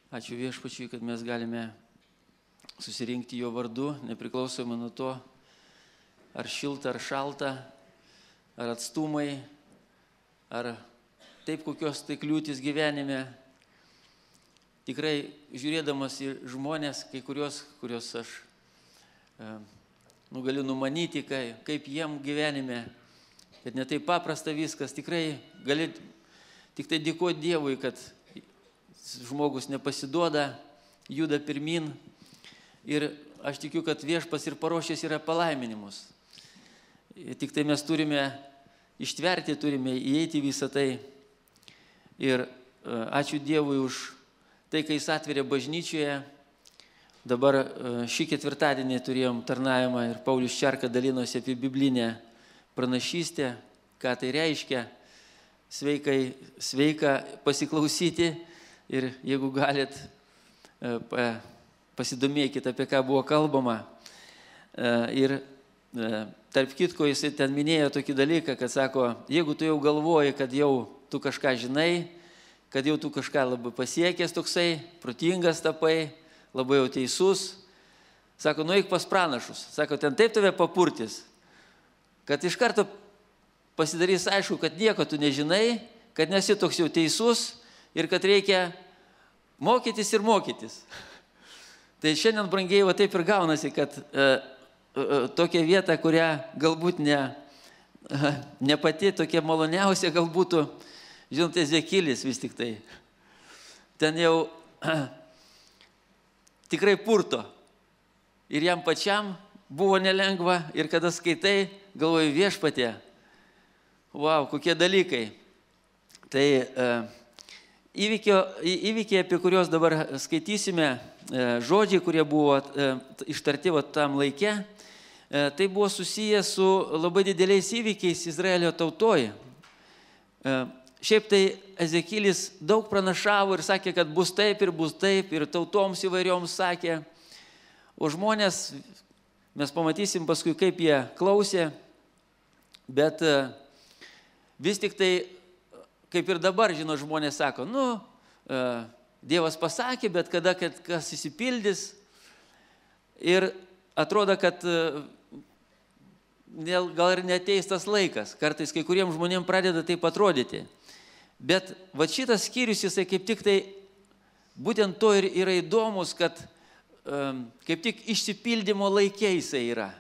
Ačiū Viešpačiui, kad mes galime susirinkti jo vardu, nepriklausomai nuo to, ar šilta, ar šalta, ar atstumai, ar taip kokios tai kliūtis gyvenime. Tikrai žiūrėdamas į žmonės, kai kurios aš galiu numanyti, kaip jiem gyvenime, kad ne taip paprasta viskas, tikrai gali tik tai dėkoti Dievui, kad žmogus nepasiduoda, juda pirmin ir aš tikiu, kad Viešpats ir paruošęs yra palaiminimus. Tik tai mes turime ištverti, turime įeiti visą tai ir ačiū Dievui už tai, kai jis atveria bažnyčioje. Dabar šį ketvirtadienį turėjom tarnavimą ir Paulius Čerka dalinosi apie biblinę pranašystę, ką tai reiškia. Sveika pasiklausyti ir jeigu galit, pasidomėkite, apie ką buvo kalbama. Ir tarp kitko jisai ten minėjo tokį dalyką, kad sako, jeigu tu jau galvoji, kad jau tu kažką žinai, kad jau tu kažką labai pasiekęs toksai, protingas tapai, labai jau teisus, sako, nueik pas pranašus, sako, ten taip tave papurtis, kad iš karto pasidarys aišku, kad nieko tu nežinai, kad nesi toks jau teisus ir kad reikia mokytis ir mokytis. Tai šiandien, brangiai, va taip ir gaunasi, kad tokia vieta, kurią galbūt ne pati tokia maloniausia, galbūt, žinot, Ezekilis vis tik tai. Ten jau tikrai purto. Ir jam pačiam buvo nelengva ir kada skaitai, galvoju, Viešpatie, wow, kokie dalykai. Tai įvykiai, apie kuriuos dabar skaitysime, žodžiai, kurie buvo ištarti tam laike, tai buvo susiję su labai dideliais įvykiais Izraelio tautoje. Šiaip tai Ezekilis daug pranašavo ir sakė, kad bus taip ir tautoms įvairioms sakė. O žmonės, mes pamatysim paskui, kaip jie klausė, bet vis tik tai, kaip ir dabar, žino, žmonės sako, Dievas pasakė, bet kada kas įsipildys ir atrodo, kad gal ir neateis tas laikas. Kartais kai kuriems žmonėms pradeda taip atrodyti. Bet va šitas skyrius, jisai kaip tik tai, būtent to ir yra įdomus, kad kaip tik išsipildymo laikė jisai yra.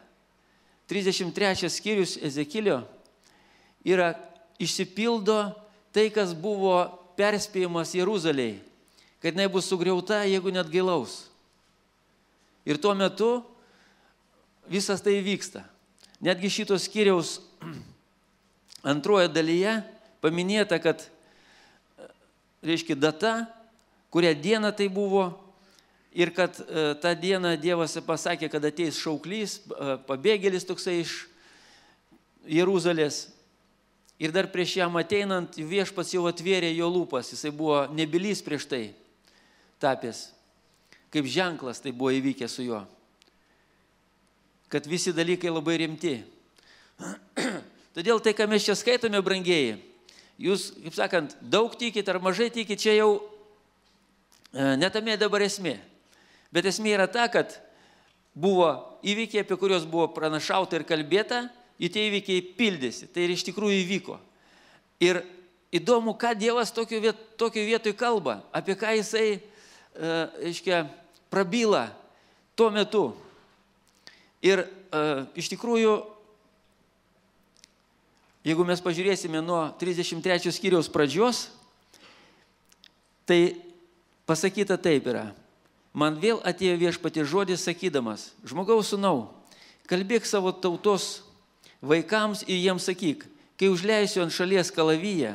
33 skyrius Ezekilio yra išsipildo tai, kas buvo perspėjimas Jeruzalei, kad jinai bus sugriauta, jeigu net gilaus. Ir tuo metu visas tai vyksta. Netgi šitos skyriaus antroje dalyje paminėta, kad, reiškia, data, kurią dieną tai buvo ir kad tą dieną Dievas pasakė, kad ateis šauklys, pabėgėlis toksai iš Jeruzalės. Ir dar prieš jam ateinant, Viešpats jau atvėrė jo lūpas, jisai buvo nebylys prieš tai tapęs. Kaip ženklas tai buvo įvykę su juo. Kad visi dalykai labai rimti. Todėl tai, ką mes čia skaitome, brangieji, jūs, kaip sakant, daug tikit ar mažai tikit, čia jau netame dabar esmė. Bet esmė yra ta, kad buvo įvykiai, apie kuriuos buvo pranašauta ir kalbėta, į tie įvykiai pildėsi. Tai ir iš tikrųjų įvyko. Ir įdomu, ką Dievas tokio vietoj kalba, apie ką jisai, aiškia, prabyla tuo metu. Ir iš tikrųjų, jeigu mes pažiūrėsime nuo 33 skyriaus pradžios, tai pasakyta taip yra. Man vėl atėjo Viešpaties žodis sakydamas, žmogaus sūnau, kalbėk savo tautos vaikams ir jiems sakyk, kai užleisiu ant šalies kalaviją,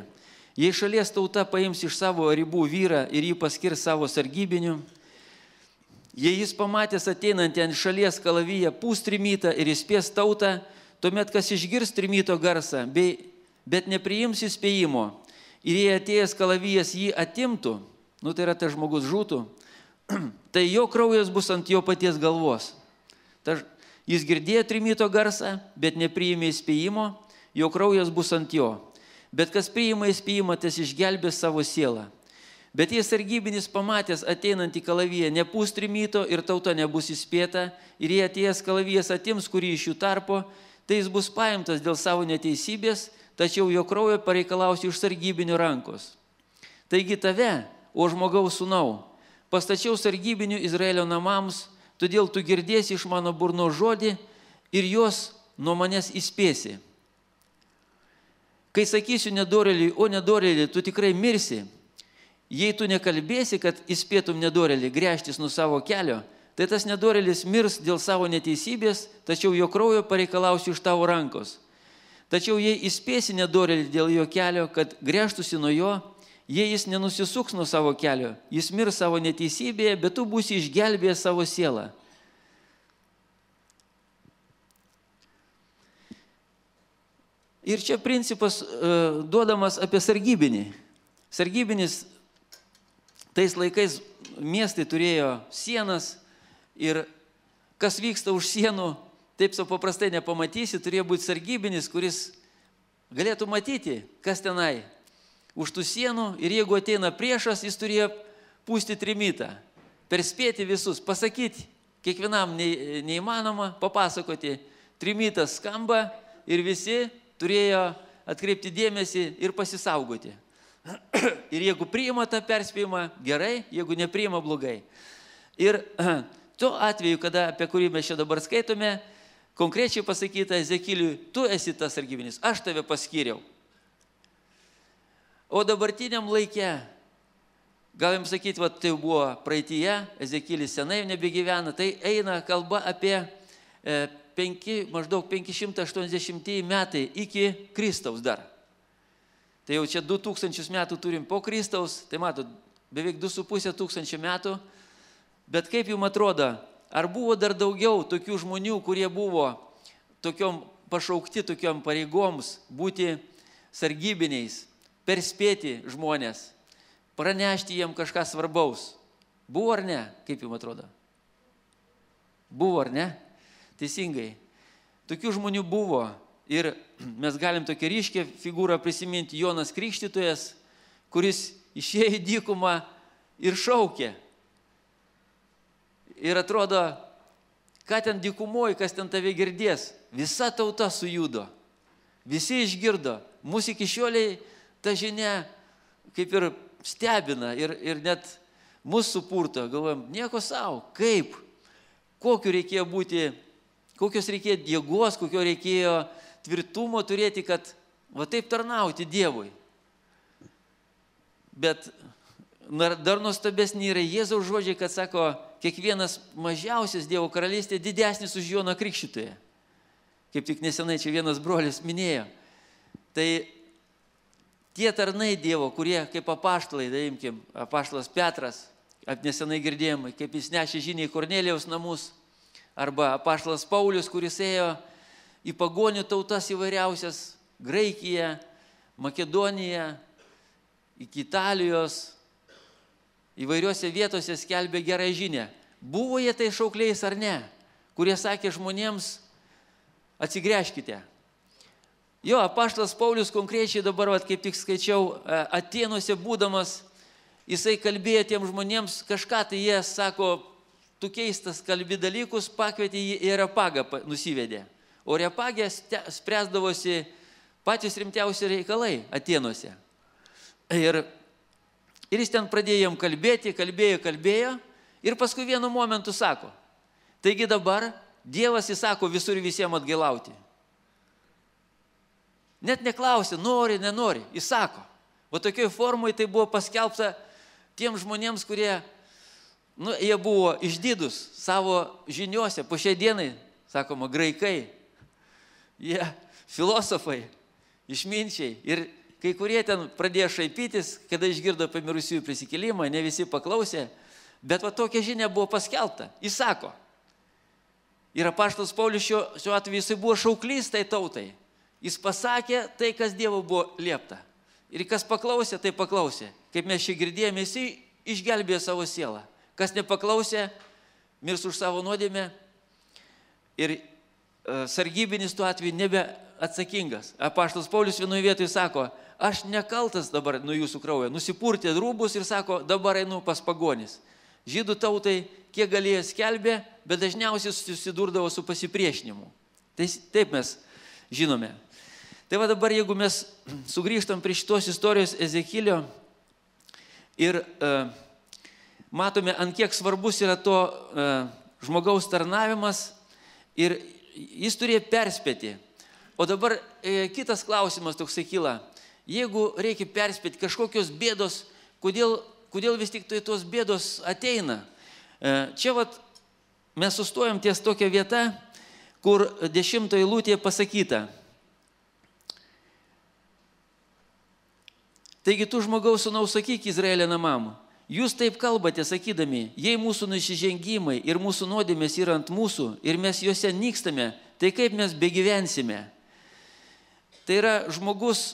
jei šalies tauta paims iš savo ribų vyrą ir jį paskirs savo sargybiniu, jei jis pamatęs ateinantį ant šalies kalaviją pūs trimitą ir įspės tautą, tuomet kas išgirs trimito garsą, bet nepriims įspėjimo, ir jei atėjęs kalavijas jį atimtų, tai yra tas žmogus žūtų, tai jo kraujas bus ant jo paties galvos. Jis girdėjo trimito garsą, bet nepriėmė įspėjimo, jo kraujas bus ant jo. Bet kas priima įspėjimą, tas išgelbės savo sielą. Bet jei sargybinis pamatęs ateinantį kalaviją nepūs trimito ir tauta nebus įspėta, ir jei atėjęs kalavijas atims kurį iš jų tarpo, tai jis bus paimtas dėl savo neteisybės, tačiau jo kraujo pareikalausi iš sargybinio rankos. Taigi tave, o žmogaus sūnau, pastačiau sargybinių Izraelio namams, todėl tu girdėsi iš mano burno žodį ir juos nuo manęs įspėsi. Kai sakysiu nedorėliui, o nedorėlį, tu tikrai mirsi, jei tu nekalbėsi, kad įspėtum nedorėlį gręžtis nuo savo kelio, tai tas nedorėlis mirs dėl savo neteisybės, tačiau jo kraujo pareikalausiu iš tavo rankos. Tačiau jei įspėsi nedorėlį dėl jo kelio, kad gręžtųsi nuo jo, jei jis nenusisuks nuo savo kelio, jis mirs savo neteisybėje, bet tu būsi išgelbėjęs savo sielą. Ir čia principas duodamas apie sargybinį. Sargybinis tais laikais miestai turėjo sienas ir kas vyksta už sienų, taip sau paprastai nepamatysi, turėjo būti sargybinis, kuris galėtų matyti, kas tenai už tų sienų, ir jeigu ateina priešas, jis turėjo pūsti trimitą, perspėti visus, pasakyti, kiekvienam neįmanoma papasakoti, trimitas skamba ir visi turėjo atkreipti dėmesį ir pasisaugoti. Ir jeigu priima tą perspėjimą, gerai, jeigu nepriima, blogai. Ir tuo atveju, apie kurį mes čia dabar skaitome, konkrečiai pasakyta Ezekiliui, tu esi tas sargybinis, aš tave paskyriau. O dabartiniam laike, galim sakyti, tai buvo praeityje, Ezekilis senai nebegyvena, tai eina kalba apie maždaug 580 metai iki Kristaus dar. Tai jau čia 2000 metų turim po Kristaus, tai matot, beveik 2500 metų, bet kaip jums atrodo, ar buvo dar daugiau tokių žmonių, kurie buvo tokiom pašaukti, tokiom pareigoms būti sargybiniais, perspėti žmonės, pranešti jiem kažką svarbaus? Buvo ar ne, kaip jums atrodo? Buvo ar ne? Teisingai. Tokių žmonių buvo ir mes galim tokią ryškę figūrą prisiminti, Jonas Krikštytojas, kuris išėjo į dykumą ir šaukė. Ir atrodo, ką ten dykumoji, kas ten tave girdės, visa tauta sujudo, visi išgirdo, mūsų iki šioliai ta žinia kaip ir stebina ir net mūsų supurto, galvojam, nieko savo, kaip, kokios reikėjo jėgos, kokio reikėjo tvirtumo turėti, kad va taip tarnauti Dievui. Bet dar nuostabesnį yra Jėzaus žodžiai, kad sako, kiekvienas mažiausias Dievo karalystė didesnis už Joną Krikštytoją. Kaip tik nesenai čia vienas brolis minėjo. Tai tie tarnai Dievo, kurie kaip apaštalai, daimkim, apaštalas Petras, nesenai girdėjom, kaip jis nešė žinią į Kornelijaus namus, arba apaštalas Paulius, kuris ėjo į pagonių tautas įvairiausias, Graikiją, Makedoniją, iki Italijos, įvairiuose vietose skelbė gerą žinią. Buvo jie tai šaukliais ar ne, kurie sakė žmonėms, atsigręžkite. Jo, apaštalas Paulius konkrečiai dabar, kaip tik skaičiau, Atėnuose būdamas, jisai kalbėjo tiem žmonėms kažką, tai jie sako, tu keistas kalbi dalykus, pakvietė jį į Areopagą nusivedė. O Areopagė spręsdavosi patys rimtiausi reikalai Atėnuose. Ir jis ten pradėjo jam kalbėti, kalbėjo ir paskui vienu momentu sako, taigi dabar Dievas įsako visur visiems atgailauti. Net neklausė, nori, nenori, įsako. O tokioj formai tai buvo paskelbta tiem žmonėms, kurie, jie buvo išdidus savo žiniuose, po šiai dienai, sakoma, graikai, jie filosofai, išminčiai. Ir kai kurie ten pradėjo šaipytis, kada išgirdo apie mirusiųjų prisikėlimą, ne visi paklausė, bet va tokia žinia buvo paskelbta, įsako. Ir apaštalas Paulius šiuo atveju jisai buvo šauklys tai tautai. Jis pasakė tai, kas Dievo buvo liepta. Ir kas paklausė, tai paklausė. Kaip mes čia girdėjome, jisai išgelbėjo savo sielą. Kas nepaklausė, mirs už savo nuodėmę. Ir sargybinis tuo atveju nebe atsakingas. Apaštalas Paulius vienoje vietoje sako, aš nekaltas dabar nuo jūsų kraujo. Nusipurtė rūbus ir sako, dabar einu pas pagonis. Žydų tautai kiek galėjo skelbė, bet dažniausiai susidurdavo su pasipriešinimu. Tai taip mes žinome. Tai va dabar, jeigu mes sugrįžtam prie šitos istorijos Ezekilio ir matome, ant kiek svarbus yra to žmogaus tarnavimas ir jis turėjo perspėti. O dabar kitas klausimas toksai kyla. Jeigu reikia perspėti kažkokios bėdos, kodėl vis tik tai tos bėdos ateina? Čia vat mes sustojom ties tokia vieta, kur 10 eilutėje pasakyta. Taigi tu žmogaus sūnau sakyk Izraelio namam, jūs taip kalbate sakydami, jei mūsų nusižengimai ir mūsų nuodėmės yra ant mūsų ir mes juose nykstame, tai kaip mes begyvensime? Tai yra žmogus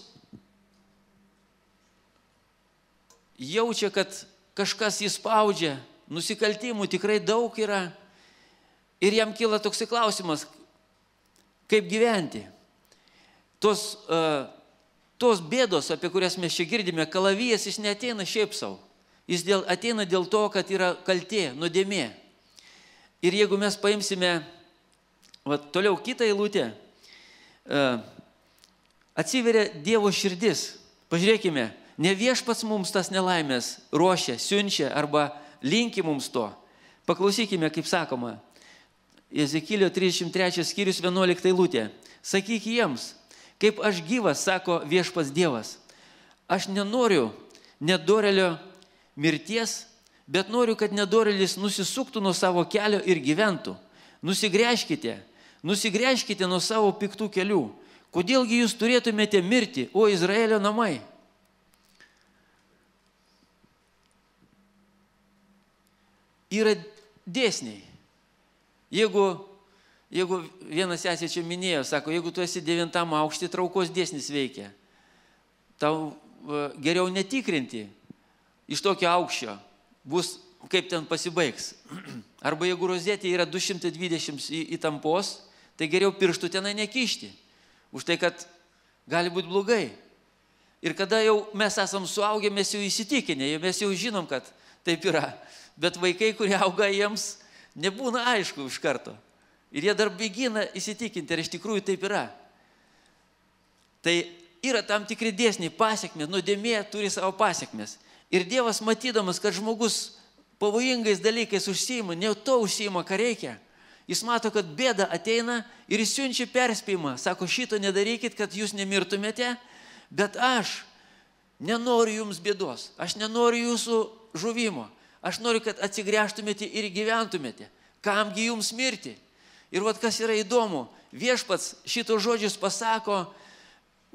jaučia, kad kažkas jį spaudžia, nusikaltimų tikrai daug yra ir jam kyla toks klausimas, kaip gyventi. Tos bėdos, apie kurias mes čia girdime, kalavijas jis neateina šiaip savo. Jis ateina dėl to, kad yra kaltė, nuodėmė. Ir jeigu mes paimsime toliau kitą eilutę, atsiveria Dievo širdis. Pažiūrėkime, ne viešpats mums tas nelaimės ruošia, siunčia arba linki mums to. Paklausykime, kaip sakoma, Ezekilio 33 skyrius 11 eilutė. Sakyk jiems, kaip aš gyvas, sako viešpats Dievas. Aš nenoriu nedorėlio mirties, bet noriu, kad nedorėlis nusisuktų nuo savo kelio ir gyventų. Nusigręžkite nuo savo piktų kelių. Kodėlgi jūs turėtumėte mirti, o Izraelio namai? Yra dėsniai. Jeigu vienas sesė čia minėjo, sako, jeigu tu esi 9 aukšte, traukos dėsnis veikia, tau geriau netikrinti iš tokio aukščio, bus kaip ten pasibaigs. Arba jeigu rozetė yra 220 įtampos, tai geriau pirštų tenai nekišti, už tai, kad gali būti blogai. Ir kada jau mes esam suaugę, mes jau įsitikinę, mes jau žinom, kad taip yra. Bet vaikai, kurie auga, jiems nebūna aišku iš karto. Ir jie dar mėgina įsitikinti, ar iš tikrųjų taip yra. Tai yra tam tikri dėsniai, pasiekmės, nuodėmė turi savo pasiekmes. Ir Dievas matydamas, kad žmogus pavojingais dalykais užsiima, ne to užsiima, ką reikia. Jis mato, kad bėda ateina ir jis siunčia perspėjimą. Sako, šito nedarykit, kad jūs nemirtumėte, bet aš nenoriu jums bėdos. Aš nenoriu jūsų žuvimo. Aš noriu, kad atsigręžtumėte ir gyventumėte. Kamgi jums mirti? Ir vat kas yra įdomu, viešpats šitos žodžius pasako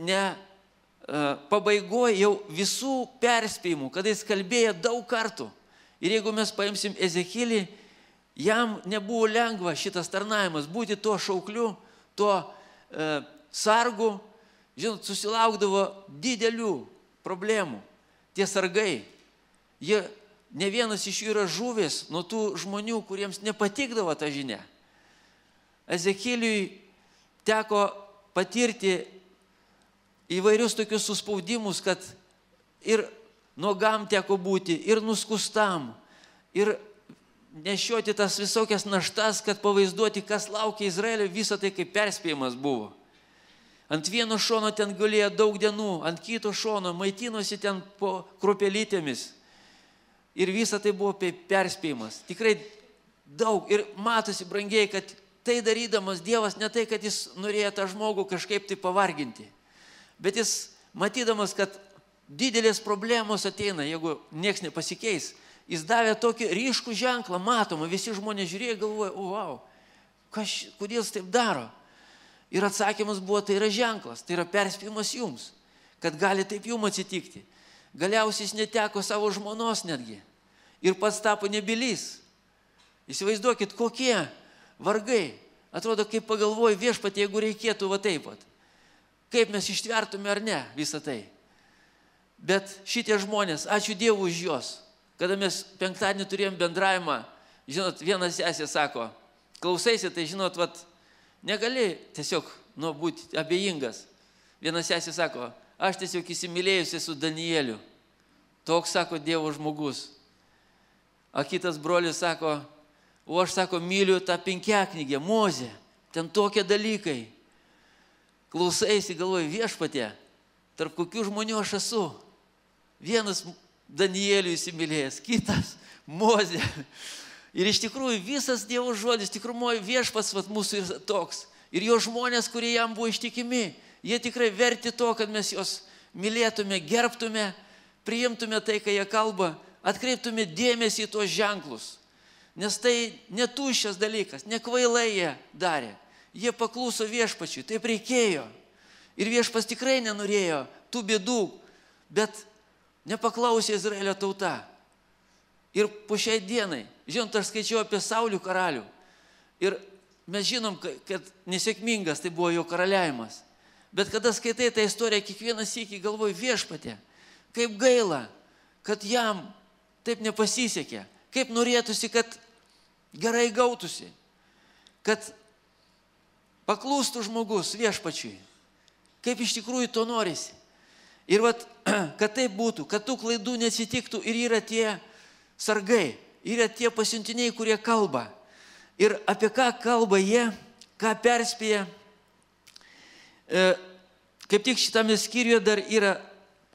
ne pabaigoje jau visų perspėjimų, kada jis kalbėjo daug kartų. Ir jeigu mes paimsim Ezekilį, jam nebuvo lengva šitas tarnavimas, būti tuo šaukliu, tuo sargu, žinot, susilaukdavo didelių problemų. Tie sargai, ne vienas iš jų yra žuvęs nuo tų žmonių, kuriems nepatikdavo ta žinia. Ezekiliui teko patirti įvairius tokius suspaudimus, kad ir nuogam teko būti, ir nuskustam, ir nešioti tas visokias naštas, kad pavaizduoti, kas laukia Izraelio, visą tai kaip perspėjimas buvo. Ant vieno šono ten gulėjo daug dienų, ant kito šono maitinosi ten po kruopelytėmis. Ir visa tai buvo perspėjimas. Tikrai daug. Ir matosi, brangiai, kad tai darydamas Dievas ne tai, kad jis norėjo tą žmogų kažkaip tai pavarginti. Bet jis, matydamas, kad didelės problemos ateina, jeigu nieks nepasikeis, jis davė tokį ryškų ženklą, matomą, visi žmonės žiūrėjo, galvoja, o, wow, kodėl jis taip daro? Ir atsakymas buvo, tai yra ženklas, tai yra perspėjimas jums, kad gali taip jums atsitikti. Galiausiai jis neteko savo žmonos netgi ir pats tapo nebylys. Įsivaizduokit, kokie vargai. Atrodo, kaip pagalvoju viešpatie, jeigu reikėtų va taip pat. Kaip mes ištvertume ar ne visą tai. Bet šitie žmonės, ačiū Dievui už juos. Kada mes penktadienį turėjom bendravimą, žinot, vienas sesė sako, klausaisi, tai žinot, vat, negali tiesiog būti abejingas. Vienas sesė sako, aš tiesiog įsimylėjusi su Danieliu. Toks, sako, Dievo žmogus. O kitas brolis sako, o aš, sako, myliu tą penkiaknygę, Mozę. Ten tokie dalykai. Klausaisi, galvoju, Viešpatie, tarp kokių žmonių aš esu. Vienas Danielių įsimylėjęs, kitas Mozė. Ir iš tikrųjų visas Dievo žodis, tikrumoji Viešpats mūsų yra toks. Ir jo žmonės, kurie jam buvo ištikimi, jie tikrai verti to, kad mes juos mylėtume, gerbtume, priimtume tai, kai jie kalba, atkreiptume dėmesį į tuos ženklus. Nes tai netuščias dalykas, nekvailai jie darė. Jie pakluso Viešpačiui, taip reikėjo. Ir Viešpas tikrai nenorėjo tų bėdų, bet nepaklausė Izraelio tauta. Ir po šiai dienai, žinot, aš skaičiau apie Saulių karalių. Ir mes žinom, kad nesėkmingas tai buvo jo karaliavimas. Bet kada skaitai tą istoriją, kiekvieną sykį galvoju, Viešpatie, kaip gaila, kad jam taip nepasisekė. Kaip norėtųsi, kad gerai gautųsi. Kad paklūstų žmogus Viešpačiui. Kaip iš tikrųjų to norisi. Ir vat, kad taip būtų, kad tų klaidų neatsitiktų ir yra tie sargai, yra tie pasiuntiniai, kurie kalba. Ir apie ką kalba jie, ką perspėja. Kaip tik šitame skyriuje dar yra,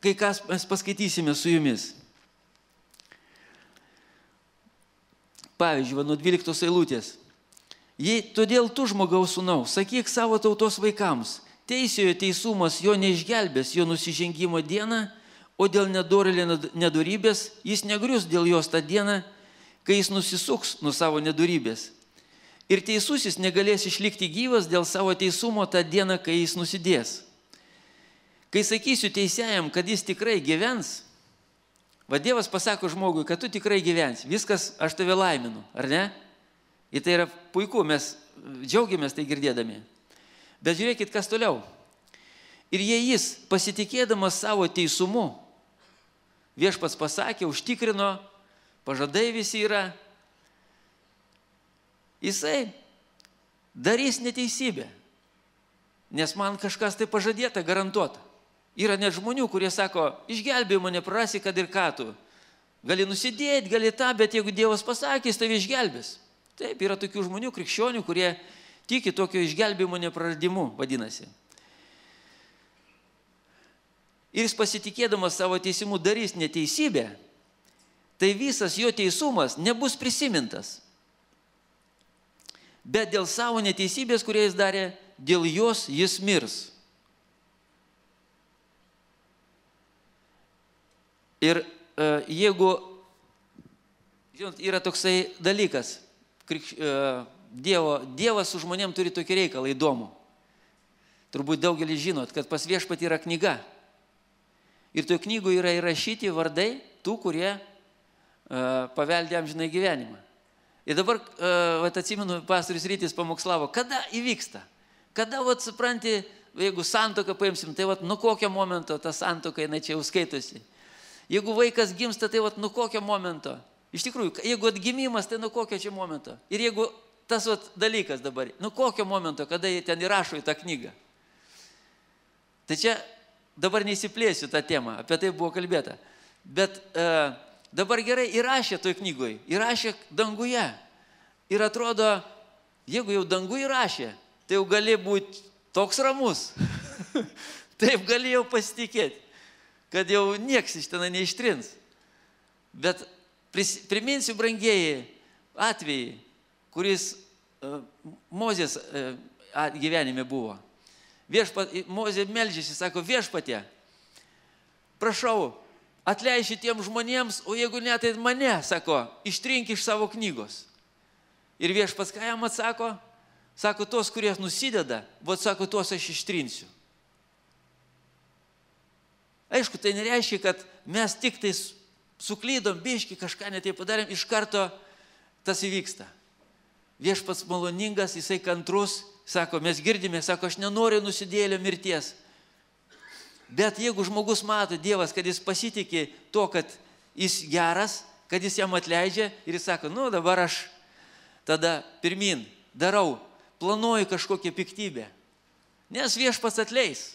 kai kas mes paskaitysime su jumis. Pavyzdžiui, nuo 12 eilutės. Jei todėl tu, žmogaus sūnau, sakyk savo tautos vaikams, teisėjo teisumas jo neišgelbės jo nusižengimo dieną, o dėl nedorėlė nedorybės jis negrius dėl jos tą dieną, kai jis nusisuks nuo savo nedorybės. Ir teisusis negalės išlikti gyvas dėl savo teisumo tą dieną, kai jis nusidės. Kai sakysiu teisėjam, kad jis tikrai gyvens, va Dievas pasako žmogui, kad tu tikrai gyvensi, viskas, aš tave laiminu, ar ne? Ir tai yra puiku, mes džiaugiamės tai girdėdami. Bet žiūrėkit, kas toliau. Ir jei jis, pasitikėdamas savo teisumu, Viešpats pasakė, užtikrino, pažadai visi yra, jisai darys neteisybę, nes man kažkas tai pažadėta, garantuota. Yra net žmonių, kurie sako, išgelbėjimo neprarasi, kad ir ką tu. Gali nusidėti, gali tą, bet jeigu Dievas pasakė, jis tave išgelbės. Taip, yra tokių žmonių, krikščionių, kurie tiki tokio išgelbėjimo nepraradimu, vadinasi. Ir jis pasitikėdamas savo teisimu darys neteisybę, tai visas jo teisumas nebus prisimintas. Bet dėl savo neteisybės, kurią jis darė, dėl jos jis mirs. Ir jeigu, žinot, yra toksai dalykas, Dievas su žmonėm turi tokį reikalą įdomų. Turbūt daugelis žinot, kad pas Viešpatį yra knyga. Ir toje knygoje yra įrašyti vardai tų, kurie paveldė amžinai gyvenimą. Ir dabar, atsimenu, pastorius Rytis pamokslavo, kada įvyksta? Kada, supranti, jeigu santuoką paimsim, tai nuo kokio momento ta santuoka, jinai čia jau skaitosi. Jeigu vaikas gimsta, tai nuo kokio momento? Iš tikrųjų, jeigu atgimimas, tai nuo kokio čia momento? Ir jeigu tas dalykas dabar, nuo kokio momento, kada jie ten įrašo į tą knygą? Tai čia dabar neįsiplėsiu tą temą, apie tai buvo kalbėta. Bet dabar gerai įrašė toj knygoje, įrašė danguje. Ir atrodo, jeigu jau dangų įrašė, tai jau gali būti toks ramus. Taip gali jau pasitikėti, kad jau nieks iš ten neištrins. Bet priminsiu, brangieji, atvejį, kuris Mozės gyvenime buvo. Mozė meldžiasi, sako, Viešpatie, prašau, atleisk šitiems žmonėms, o jeigu ne, tai mane, sako, ištrink iš savo knygos. Ir Viešpats ką jam atsako? Sako, tos, kurie nusideda, sako, tuos aš ištrinsiu. Aišku, tai nereiškia, kad mes tik tai suklydom, biški, kažką netai padarėm, iš karto tas įvyksta. Viešpats maloningas, jisai kantrus, sako, mes girdime, sako, aš nenoriu nusidėjėlio mirties. Bet jeigu žmogus mato, Dievas, kad jis pasitikė to, kad jis geras, kad jis jam atleidžia ir jis sako, dabar aš tada pirmin darau, planuoju kažkokią piktybę. Nes Viešpats atleis.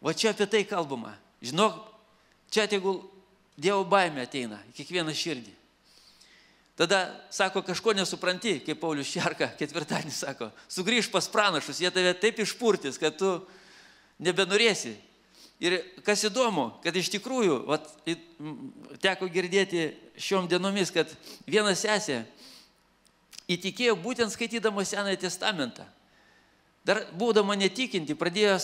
Va čia apie tai kalbama. Žinok, čia tegul Dievo baimė ateina į kiekvieną širdį. Tada, sako, kažko nesupranti, kaip Paulius Šerka ketvirtadienį sako, sugrįž pas pranašus, jie tave taip išpurtis, kad tu nebenorėsi. Ir kas įdomu, kad iš tikrųjų, vat, teko girdėti šiom dienomis, kad viena sesė įtikėjo būtent skaitydama Senąjį testamentą. Dar būdama netikinti, pradėjo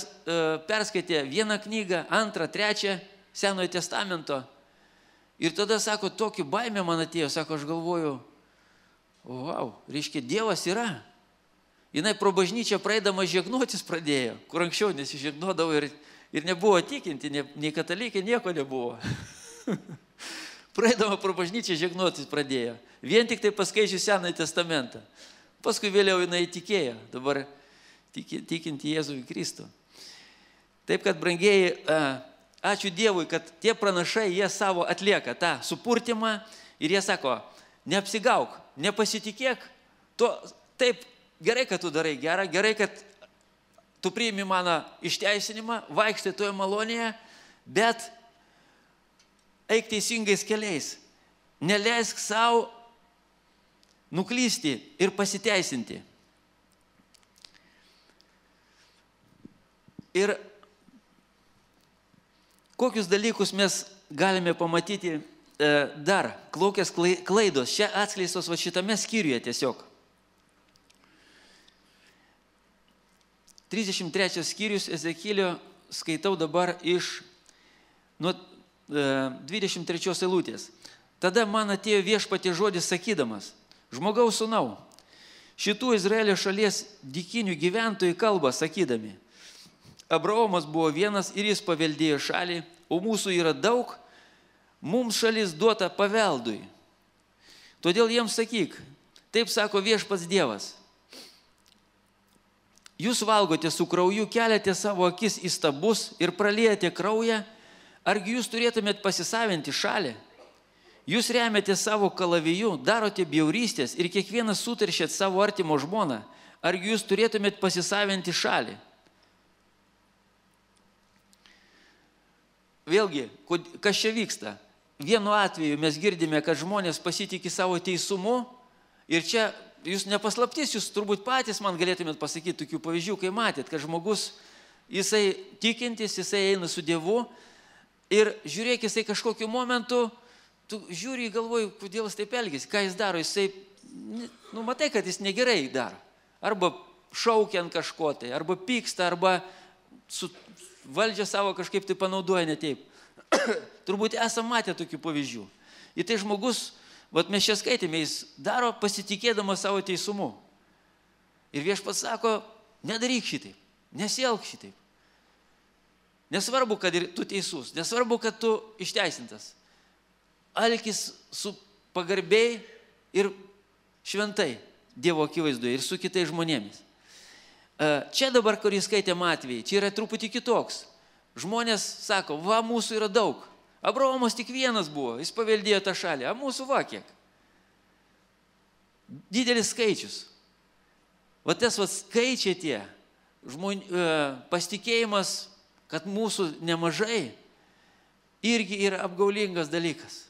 perskaitė vieną knygą, antrą, trečią Senojo testamento. Ir tada, sako, tokį baimę man atėjo, sako, aš galvoju, wow, reiškia, Dievas yra. Jinai pro bažnyčią praeidama žegnotis pradėjo, kur anksčiau nesižegnodavo ir nebuvo tikinti, nei katalikai, nieko nebuvo. Praeidama pro bažnyčią žegnotis pradėjo. Vien tik tai paskaičius Senąjį testamentą. Paskui vėliau jinai įtikėjo, dabar tikinti Jėzų Kristų. Taip, kad, brangieji, ačiū Dievui, kad tie pranašai, jie savo atlieka tą supurtimą ir jie sako, neapsigauk, nepasitikėk, taip, gerai, kad tu darai gerą, gerai, kad tu priimi mano išteisinimą, vaikštai toje malonėje, bet eik teisingais keliais, neleisk savo nuklysti ir pasiteisinti. Ir kokius dalykus mes galime pamatyti dar, kokias klaidos, čia atskleistos va šitame skyriuje tiesiog. 33 skyrius Ezekėlio skaitau dabar iš nuo 23 eilutės. Tada man atėjo Viešpaties žodis sakydamas, žmogaus sūnau, šitų Izraelio šalies dykinių gyventojų kalba sakydami, Abraomas buvo vienas ir jis paveldėjo šalį, o mūsų yra daug, mums šalis duota paveldui. Todėl jiems sakyk, taip sako Viešpats Dievas, jūs valgote su krauju, keliate savo akis į stabus ir praliejate kraują, argi jūs turėtumėt pasisavinti šalį? Jūs remiate savo kalaviju, darote bjaurystės ir kiekvienas sutaršėt savo artimo žmoną, argi jūs turėtumėt pasisavinti šalį? Vėlgi, kas čia vyksta? Vienu atveju mes girdime, kad žmonės pasitikė savo teisumu ir čia, jūs nepaslaptys, jūs turbūt patys man galėtumėt pasakyti tokių pavyzdžių, kai matėt, kad žmogus, jisai tikintis, jisai eina su Dievu ir žiūrėk, jisai kažkokiu momentu, tu žiūri į galvoju, kodėl jis taip elgėsi, ką jis daro, jisai, matai, kad jis negerai daro. Arba šaukia ant kažko tai, arba pyksta, arba su valdžią savo kažkaip tai panaudoja ne taip. Turbūt esam matę tokių pavyzdžių. Ir tai žmogus, vat mes čia skaitėme, jis daro pasitikėdamas savo teisumu. Ir Viešpats sako, nedaryk šitaip, nesielk šitaip. Nesvarbu, kad ir tu teisus, nesvarbu, kad tu išteisintas. Elkis su pagarbiai ir šventai Dievo akivaizdoje ir su kitais žmonėmis. Čia dabar, kur jis skaitė atvejį, čia yra truputį kitoks. Žmonės sako, va, mūsų yra daug. Abraomas tik vienas buvo, jis paveldėjo tą šalį, a mūsų va kiek. Didelis skaičius. Va tas va skaičiai tie, pasitikėjimas, kad mūsų nemažai, irgi yra apgaulingas dalykas.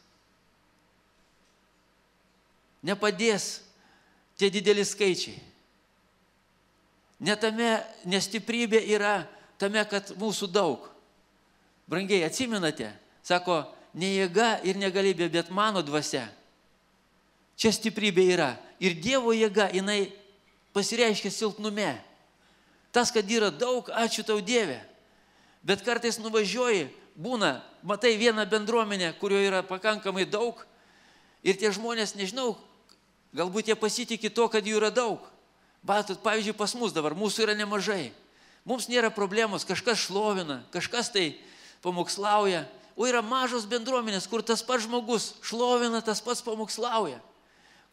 Nepadės tie dideli skaičiai. Nestiprybė yra tame, kad mūsų daug. Brangiai, atsimenate, sako, ne jėga ir negalybė, bet mano dvasia. Čia stiprybė yra. Ir Dievo jėga, jinai pasireiškia silpnume. Tas, kad yra daug, ačiū tau Dieve. Bet kartais nuvažiuoji, būna, matai vieną bendruomenę, kurioje yra pakankamai daug. Ir tie žmonės, nežinau, galbūt jie pasitikė to, kad jų yra daug. Bet, pavyzdžiui, pas mus dabar, mūsų yra nemažai. Mums nėra problemos, kažkas šlovina, kažkas tai pamokslauja. O yra mažos bendruomenės, kur tas pats žmogus šlovina, tas pats pamokslauja.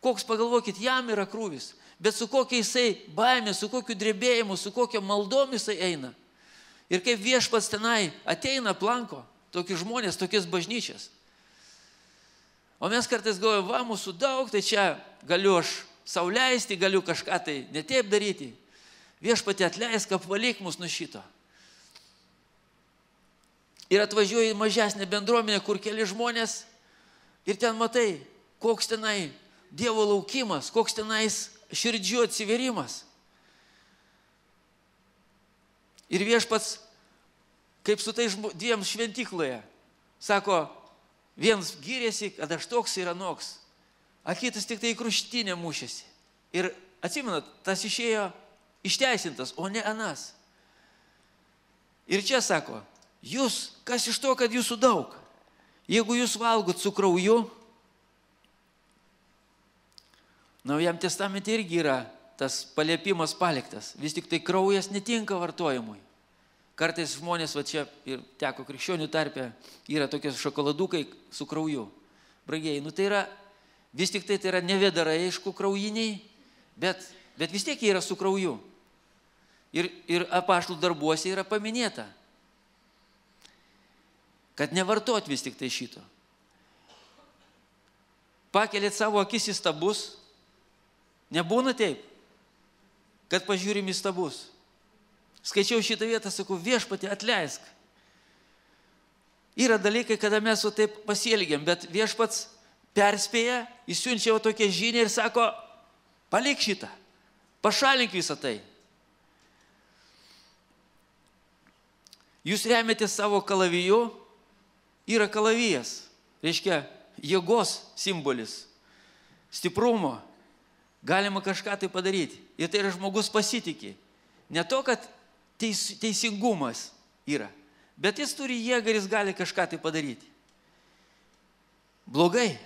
Koks, pagalvokit, jam yra krūvis. Bet su kokia jisai baimė, su kokiu drebėjimu, su kokia maldom jisai eina. Ir kaip Viešpats tenai ateina aplanko tokius žmonės, tokias bažnyčias. O mes kartais galvojame, va, mūsų daug, tai čia galiu aš sau leisti, galiu kažką tai netaip daryti. Viešpatie atleisk, apvalyk mus nuo šito. ir atvažiuoji į mažesnę bendruomenę, kur keli žmonės, ir ten matai, koks tenai Dievo laukimas, koks tenais širdžių atsiverimas. Ir Viešpats, kaip su tai dviem šventykloje, sako, vienas gyrėsi, kad aš toks ir anoks, o kitas tik tai į kruštinę mušėsi. Ir atsimenat, tas išėjo išteisintas, o ne anas. Ir čia sako, jūs, kas iš to, kad jūsų daug? Jeigu jūs valgot su krauju, Naujam testamente irgi yra tas paliepimas paliktas. Vis tik tai kraujas netinka vartojimui. Kartais žmonės, va čia ir teko krikščionių tarpe, yra tokie šokoladukai su krauju. Brangieji, tai yra, vis tik tai yra nevedarai, aišku, kraujiniai, bet vis tiek jie yra su krauju. Ir apaštalų darbuose yra paminėta, kad nevartot vis tik tai šito. Pakelėt savo akis į stabus, nebūna taip, kad pažiūrim į stabus. Skaičiau šitą vietą, sakau, Viešpatie, atleisk. Yra dalykai, kada mes su taip pasielgiam, bet Viešpats perspėja, įsiunčia tokią žinią ir sako, palik šitą, pašalink visą tai. Jūs remiate savo kalaviju, yra kalavijas, reiškia jėgos simbolis, stiprumo, galima kažką tai padaryti. Ir tai yra žmogus pasitikė. Ne to, kad teisingumas yra, bet jis turi jėgą ir jis gali kažką tai padaryti. Blogai.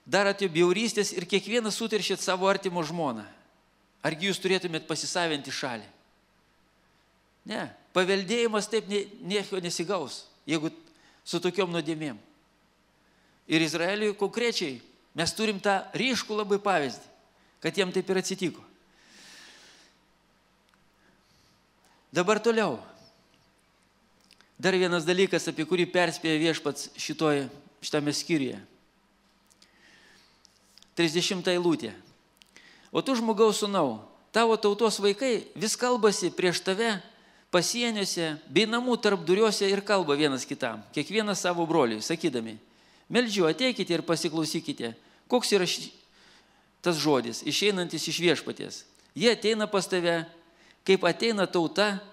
Darote bjaurystės ir kiekvienas suteršėt savo artimo žmoną. Argi jūs turėtumėt pasisavinti šalį? Ne, paveldėjimas taip nieko nesigaus, jeigu su tokiom nuodėmėm. Ir Izraeliui konkrečiai mes turim tą ryškų labai pavyzdį, kad jiem taip ir atsitiko. Dabar toliau. Dar vienas dalykas, apie kurį perspėja Viešpats šitame skyriuje. 30 eilutė. O tu, žmogaus sūnau, tavo tautos vaikai vis kalbasi prieš tave pasieniuose bei namų tarpduriuose ir kalba vienas kitam, kiekvienas savo broliui, sakydami, meldžiu, ateikite ir pasiklausykite, koks yra tas žodis, išeinantis iš Viešpaties. Jie ateina pas tave, kaip ateina tauta,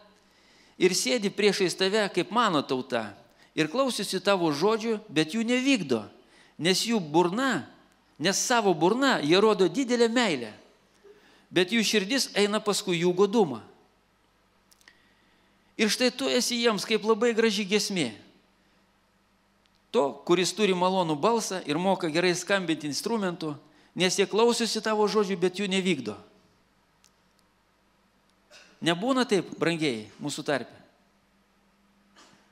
ir sėdi priešais tave, kaip mano tauta, ir klausysi tavo žodžių, bet jų nevykdo, nes savo burna jie rodo didelę meilę, bet jų širdis eina paskui jų godumą. Ir štai tu esi jiems kaip labai graži giesmė. To, kuris turi malonų balsą ir moka gerai skambinti instrumentų, nes jie klausosi tavo žodžių, bet jų nevykdo. Nebūna taip, brangieji, mūsų tarpe.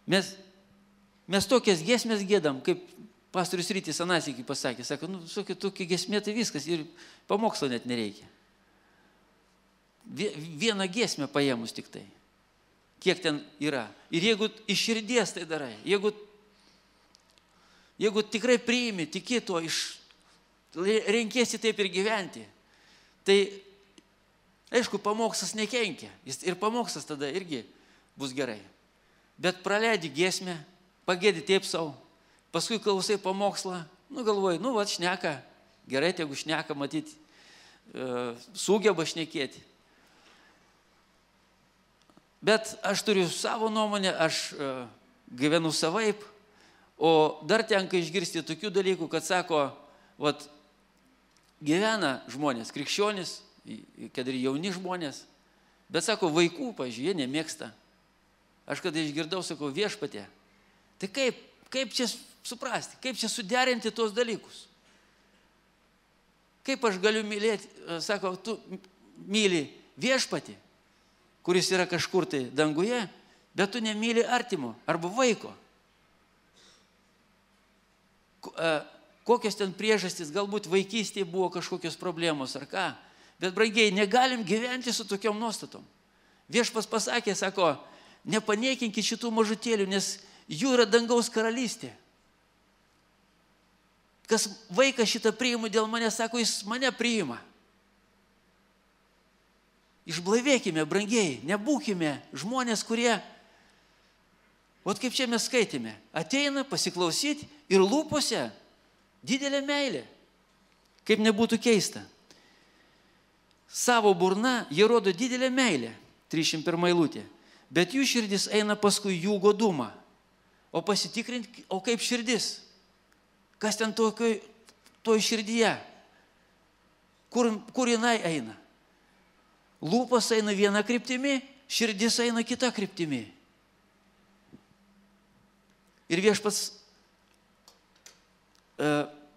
Mes tokias giesmės giedam, kaip pastorius Rytis Anasikį pasakė. Sako, tokia giesmė tai viskas ir pamokslo net nereikia. Vieną giesmę paėmus tik tai. Kiek ten yra. Ir jeigu iš širdies tai darai, jeigu tikrai priimi, tiki to, renkėsi taip ir gyventi, tai, aišku, pamokslas nekenkia. Ir pamokslas tada irgi bus gerai. Bet praleidi giesmę, pagėdi taip savo, paskui klausai pamokslą, galvoji, šneka, gerai, jeigu šneka, matyti, sugeba šnekėti. Bet aš turiu savo nuomonę, aš gyvenu savaip, o dar tenka išgirsti tokių dalykų, kad sako, gyvena žmonės, krikščionys, kad ir jauni žmonės, bet sako, vaikų, pavyzdžiui, jie nemėgsta. Aš kada išgirdau, sakau, Viešpatie, tai kaip čia suprasti, kaip čia suderinti tos dalykus? Kaip aš galiu mylėti, sako, tu myli Viešpatį, kuris yra kažkur tai danguje, bet tu nemyli artimo arba vaiko. Kokios ten priežastys, galbūt vaikystėje buvo kažkokios problemos ar ką, bet brangiai, negalim gyventi su tokiom nuostatom. Viešpas pasakė, sako, nepaniekinkit šitų mažutėlių, nes jų yra dangaus karalystė. Kas vaiką šitą priima dėl manęs, sako, jis mane priima. Išblaivėkime, brangiai, nebūkime žmonės, kurie, ot kaip čia mes skaitėme, ateina pasiklausyti ir lūpose didelė meilė. Kaip nebūtų keista. Savo burna jie rodo didelę meilę, 301 eilutė, bet jų širdis eina paskui jų godumą. O pasitikrinti, o kaip širdis? Kas ten toj širdyje? Kur jinai eina? Lūpos eina viena kryptimi, širdis eina kita kryptimi. Ir Viešpats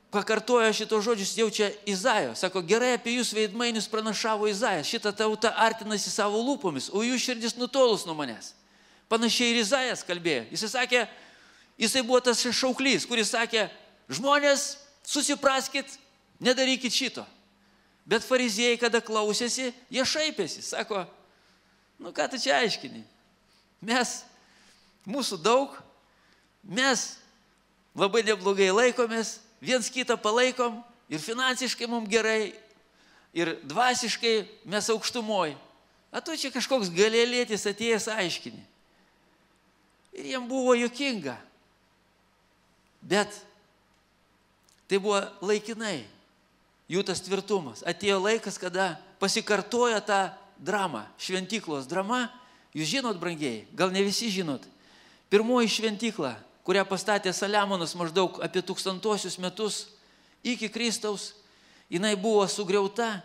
pakartoja šitos žodžius jau čia Izaijo. Sako, gerai apie jūs veidmainius pranašavo Izaijas. Šita tauta artinasi savo lūpomis, o jų širdis nutolus nuo manęs. Panašiai ir Izaijas kalbėjo. Jisai buvo tas šauklys, kuris sakė, žmonės, susipraskit, nedarykit šito. Bet fariziejai, kada klausėsi, jie šaipėsi. Sako, nu ką tu čia aiškini? Mūsų daug, mes labai neblogai laikomės, viens kitą palaikom ir finansiškai mums gerai, ir dvasiškai mes aukštumoj. A tu čia kažkoks galėlėtis atėjęs aiškini. Ir jiem buvo juokinga. Bet tai buvo laikinai. Jų tas tvirtumas. Atėjo laikas, kada pasikartoja tą dramą, šventyklos drama. Jūs žinot, brangiai, gal ne visi žinot. Pirmoji šventykla, kurią pastatė Saliamonas maždaug apie 1000 metus iki Kristaus, jinai buvo sugriauta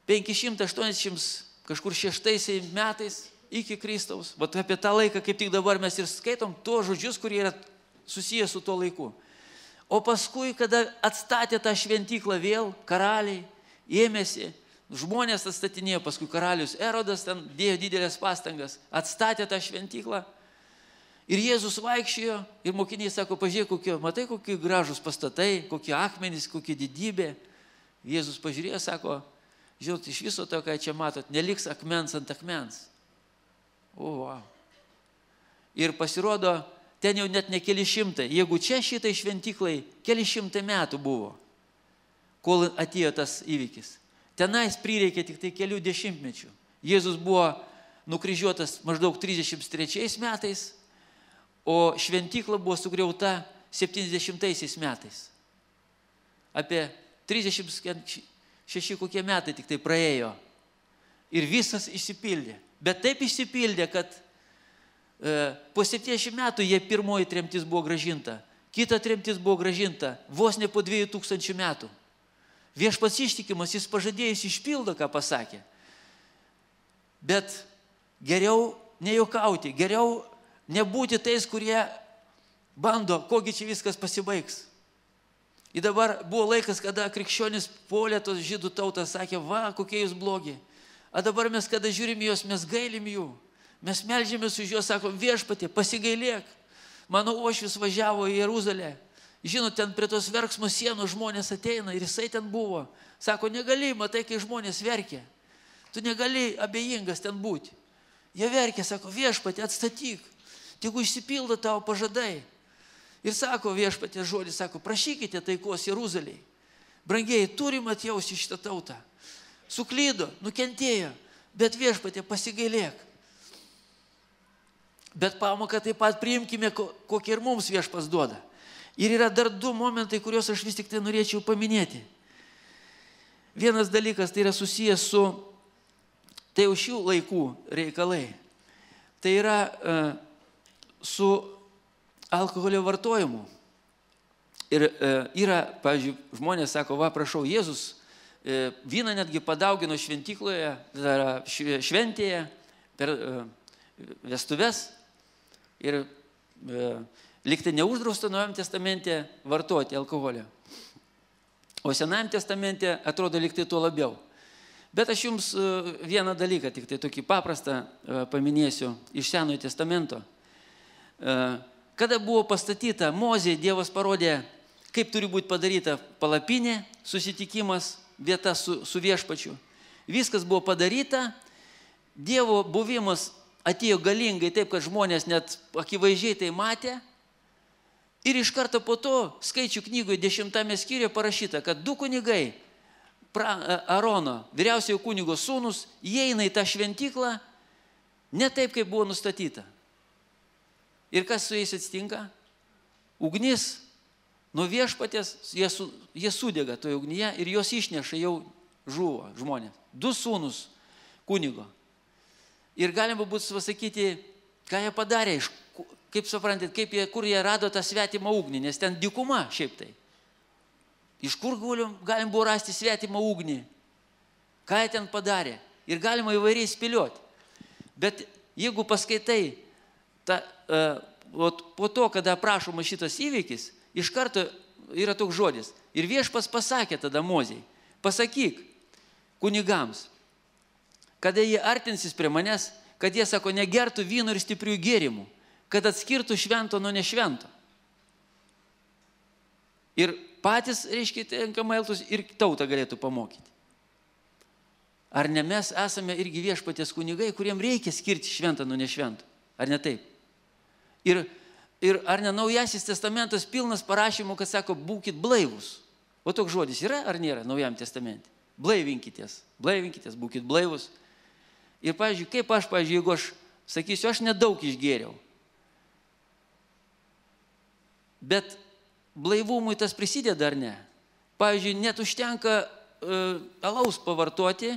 580 kažkur 6 metais iki Kristaus. Vat apie tą laiką, kaip tik dabar mes ir skaitom tuos žodžius, kurie yra susijęs su tuo laiku. O paskui, kada atstatė tą šventyklą vėl, karaliai ėmėsi, žmonės atstatinėjo, paskui karalius Erodas ten dėjo didelės pastangas, atstatė tą šventyklą. Ir Jėzus vaikščiojo ir mokiniai sako, pažiūrėk, matai, kokie gražus pastatai, kokie akmenys, kokie didybė. Jėzus pažiūrėjo, sako, žinot, iš viso to, ką čia matot, neliks akmens ant akmens. O, wow. Ir pasirodo, ten jau net ne keli šimtai. Jeigu čia šitai šventyklai keli šimtai metų buvo, kol atėjo tas įvykis. Tenais prireikė tik tai kelių dešimtmečių. Jėzus buvo nukryžiuotas maždaug 33 metais, o šventykla buvo sugriauta 70 metais. Apie 36 kokie metai tik tai praėjo. Ir visas išsipildė. Bet taip išsipildė, kad po 70 metų jie pirmoji tremtis buvo gražinta. Kita tremtis buvo gražinta vos ne po 2000 metų. Viešpats ištikimas, jis pažadėjęs išpildo, ką pasakė. Bet geriau nejuokauti, geriau nebūti tais, kurie bando, kogi čia viskas pasibaigs. Ir dabar buvo laikas, kada krikščionis puolė tos žydų tautą, sakė, va, kokie jūs blogi. A dabar mes, kada žiūrim juos, mes gailim jų. Mes meldžiamės už juos, sakom, viešpatie, pasigailėk. Mano uošvis važiavo į Jeruzalę. Žinot, ten prie tos verksmo sienos žmonės ateina ir jisai ten buvo. Sako, negali, matai, kai žmonės verkia. Tu negali abejingas ten būti. Jie verkia, sako, viešpatie, atstatyk. Tegu išsipildo tavo pažadai. Ir sako viešpatie žodį, sako, prašykite taikos Jeruzalėj. Brangiai, turim atjausti šitą tautą. Suklydo, nukentėjo, bet viešpatie, pasigailėk. Bet pamoką taip pat priimkime, kokie ir mums Viešpats duoda. Ir yra dar 2 momentai, kuriuos aš vis tik tai norėčiau paminėti. Vienas dalykas, tai yra susijęs su, tai jau šių laikų reikalai. Tai yra su alkoholio vartojimu. Ir yra, pavyzdžiui, žmonės sako, va, prašau, Jėzus vyną netgi padaugino šventykloje, šventėje, per vestuves. Ir liktai neuždrausta Naujajame testamente vartoti alkoholio. O Senajame testamente atrodo liktai tuo labiau. Bet aš jums vieną dalyką, tik tai tokį paprastą paminėsiu iš Senojo testamento. Kada buvo pastatyta Mozė, Dievas parodė, kaip turi būti padaryta palapinė, susitikimas, vieta su viešpačiu. Viskas buvo padaryta, Dievo buvimas atėjo galingai taip, kad žmonės net akivaizdžiai tai matė. Ir iš karto po to skaičių knygoje 10 skyriuje parašyta, kad 2 kunigai Arono, vyriausiojo kunigo sūnus, įeina į tą šventyklą ne taip, kaip buvo nustatyta. Ir kas su jais atsitinka? Ugnis nuo viešpaties, jie sudega toje ugnyje ir jos išneša, jau žuvo žmonės. 2 sūnus kunigo. Ir galima būtų pasakyti, ką jie padarė, kaip suprantat, kur jie rado tą svetimą ugnį, nes ten dykuma šiaip tai. Iš kur galim buvo rasti svetimą ugnį? Ką jie ten padarė? Ir galima įvairiai spėlioti. Bet jeigu paskaitai, po to, kada aprašoma šitas įvykis, iš karto yra toks žodis. Ir viešpas pasakė tada Mozei, pasakyk kunigams, kada jie artinsis prie manęs, kad jie, sako, negertų vyno ir stiprių gėrimų, kad atskirtų švento nuo nešvento. Ir patys, reiškia, tinkamai elgtųsi ir tautą galėtų pamokyti. Ar ne mes esame irgi viešpaties kunigai, kuriem reikia skirti šventą nuo nešvento? Ar ne taip? Ir ar ne Naujasis testamentas pilnas parašymų, kad sako, būkit blaivus? O toks žodis yra ar nėra Naujam testamente? Blaivinkitės, būkit blaivus. Ir, pavyzdžiui, kaip aš, jeigu aš sakysiu, aš nedaug išgėriau, bet blaivumui tas prisideda ar ne? Pavyzdžiui, net užtenka alaus pavartoti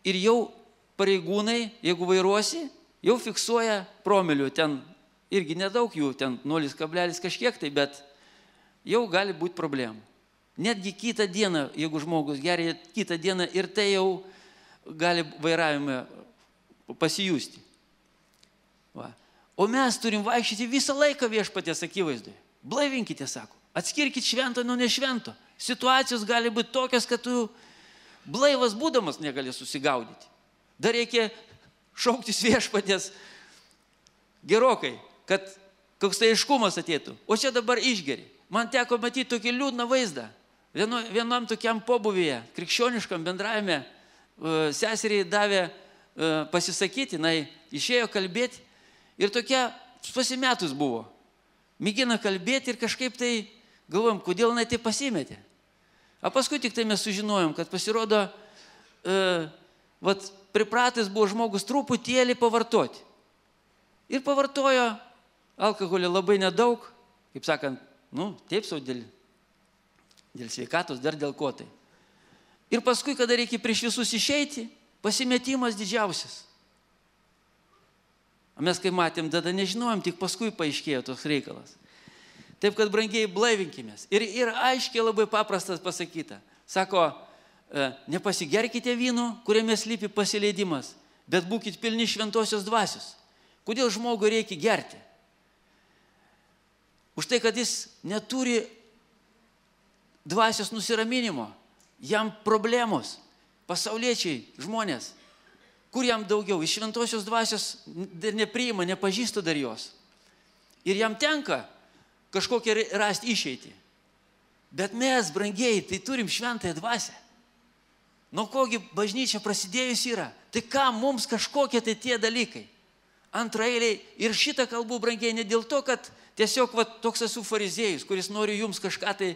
ir jau pareigūnai, jeigu vairuosi, jau fiksuoja promilių, ten irgi nedaug jų, ten 0, kažkiek tai, bet jau gali būti problemų. Netgi kitą dieną, jeigu žmogus geria, kitą dieną ir tai jau gali vairavime pasijusti. Va. O mes turim vaikščioti visą laiką viešpaties akivaizdoje. Blaivinkite, sako. Atskirkit šventą nuo nešvento. Situacijos gali būti tokios, kad tu blaivas būdamas negali susigaudyti. Dar reikia šauktis viešpaties gerokai, kad koks tai aiškumas ateitų. O čia dabar išgeri. Man teko matyti tokį liūdną vaizdą. Vienam tokiam pobūvyje, krikščioniškam bendravime, seseriai davė pasisakyti, išėjo kalbėti ir tokia pasimetus buvo. Mėgina kalbėti ir kažkaip tai galvojom, kodėl jinai tai pasimetė. O paskui tik tai mes sužinojom, kad pasirodo, pripratęs buvo žmogus truputėlį pavartoti. Ir pavartojo alkoholį labai nedaug, kaip sakant, taip sau dėl sveikatos, dar dėl ko tai. Ir paskui, kada reikia prieš visus išeiti, pasimetimas didžiausias. Mes kai matėm, tada nežinojom, tik paskui paaiškėjo toks reikalas. Taip, kad brangiai blaivinkimės. Ir aiškiai labai paprastas pasakyta. Sako, nepasigerkite vynu, kuriame slypi pasileidimas, bet būkit pilni šventosios dvasios. Kodėl žmogui reikia gerti? Už tai, kad jis neturi dvasios nusiraminimo. Jam problemos, pasauliečiai, žmonės. Kur jam daugiau? Iš šventosios dvasios nepriima, nepažįsta dar jos. Ir jam tenka kažkokią rasti išeitį. Bet mes, brangiai, tai turim šventąją dvasią. Nuo kogi bažnyčia prasidėjus yra? Tai ką mums kažkokie tai tie dalykai? Antraeiliai, ir šitą kalbų, brangiai, ne dėl to, kad tiesiog toks esu fariziejus, kuris nori jums kažką tai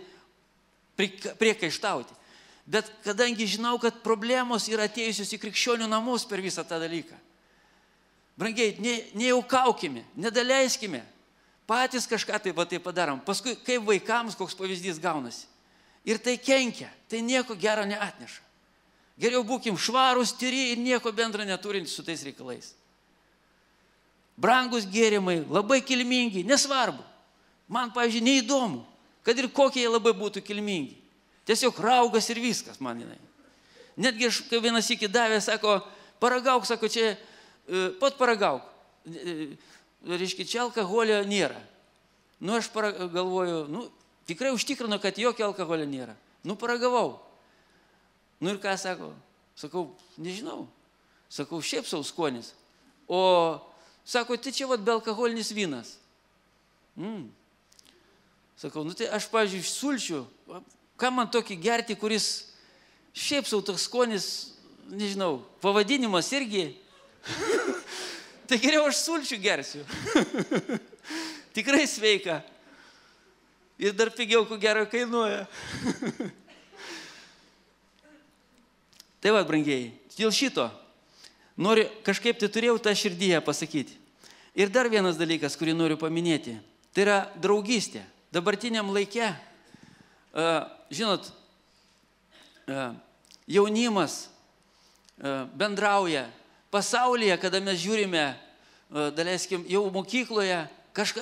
priekaištauti. Bet kadangi žinau, kad problemos yra atėjusios į krikščionių namus per visą tą dalyką. Brangiai, nejaukaukime, nedaleiskime. Patys kažką tai padarom. Paskui, kaip vaikams, koks pavyzdys gaunasi. Ir tai kenkia, tai nieko gero neatneša. Geriau būkim švarūs, tyri ir nieko bendro neturintys su tais reikalais. Brangus gėrimai, labai kilmingi, nesvarbu. Man, pavyzdžiui, neįdomu, kad ir kokie jie labai būtų kilmingi. Tiesiog raugas ir viskas man jinai. Netgi aš, kai vienas iki davė, sako, paragauk, sako, čia, pat paragauk. Reiškia, čia alkoholio nėra. Aš galvoju, tikrai užtikrinu, kad jokio alkoholio nėra. Paragavau. Ir ką sako? Sakau, nežinau. Sakau, šiaip sau skonis. O, sako, tai čia be alkoholinis vynas. Sakau, tai aš, pavyzdžiui, sulčių, ką man tokį gerti, kuris šiaip sau toks skonis, nežinau, pavadinimas irgi. Tai geriau aš sulčių gersiu. Tikrai sveika. Ir dar pigiau, ko gero kainuoja. Tai va, brangiai, dėl šito noriu kažkaip tai turėjau tą širdyje pasakyti. Ir dar vienas dalykas, kurį noriu paminėti, tai yra draugystė. Dabartiniam laike, žinot, jaunimas bendrauja pasaulyje, kada mes žiūrime, daleiskim, jau mokykloje,